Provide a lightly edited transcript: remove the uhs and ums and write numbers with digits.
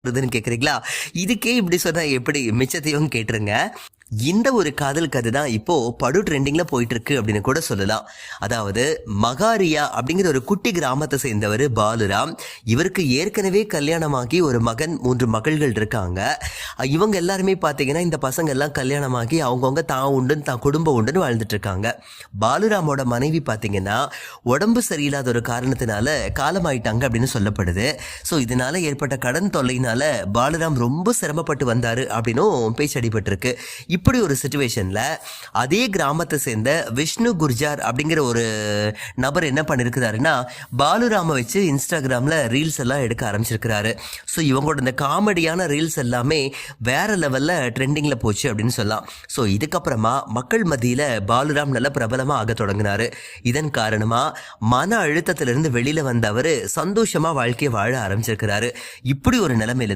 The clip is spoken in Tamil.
வருதுன்னு கேக்குறீங்களா? இதுக்கே இப்படி சொன்னா எப்படி? மிச்சத்தையும் கேட்டுருங்க. இந்த ஒரு காதல் கதை தான் இப்போ படு ட்ரெண்டிங்ல போயிட்டு இருக்கு அப்படின்னு கூட சொல்லலாம். அதாவது மகாரியா அப்படிங்கிற ஒரு குட்டி கிராமத்தை சேர்ந்தவர் பாலுராம். இவருக்கு ஏற்கனவே கல்யாணமாகி ஒரு மகன் 3 மகள்கள் இருக்காங்க. இவங்க எல்லாருமே பார்த்தீங்கன்னா இந்த பசங்க எல்லாம் கல்யாணமாகி அவங்கவுங்க தான் உண்டுன்னு தான் குடும்பம் உண்டுன்னு வாழ்ந்துட்டு இருக்காங்க. பாலுராமோட மனைவி பார்த்தீங்கன்னா உடம்பு சரியில்லாத ஒரு காரணத்தினால காலமாயிட்டாங்க அப்படின்னு சொல்லப்படுது. ஸோ இதனால ஏற்பட்ட கடன் தொல்லையினால பாலுராம் ரொம்ப சிரமப்பட்டு வந்தாரு அப்படின்னும் பேச்சடிபட்டிருக்கு. இப்படி ஒரு சிச்சுவேஷன்ல அதே கிராமத்தை சேர்ந்த விஷ்ணு குர்ஜார் அப்படிங்கிற ஒரு நபர் என்ன பண்ணிருக்கிறாருன்னா பாலுராம வச்சு இன்ஸ்டாகிராம்ல ரீல்ஸ் எல்லாம் எடுக்க ஆரம்பிச்சிருக்கிறாரு. ஸோ இவங்களோட இந்த காமெடியான ரீல்ஸ் எல்லாமே வேற லெவல்ல ட்ரெண்டிங்ல போச்சு அப்படின்னு சொல்லலாம். ஸோ இதுக்கப்புறமா மக்கள் மத்தியில பாலுராம் நல்ல பிரபலமா ஆக தொடங்கினாரு. இதன் காரணமா மன அழுத்தத்திலிருந்து வெளியில வந்த அவரு சந்தோஷமா வாழ்க்கையை வாழ ஆரம்பிச்சிருக்கிறாரு. இப்படி ஒரு நிலைமையில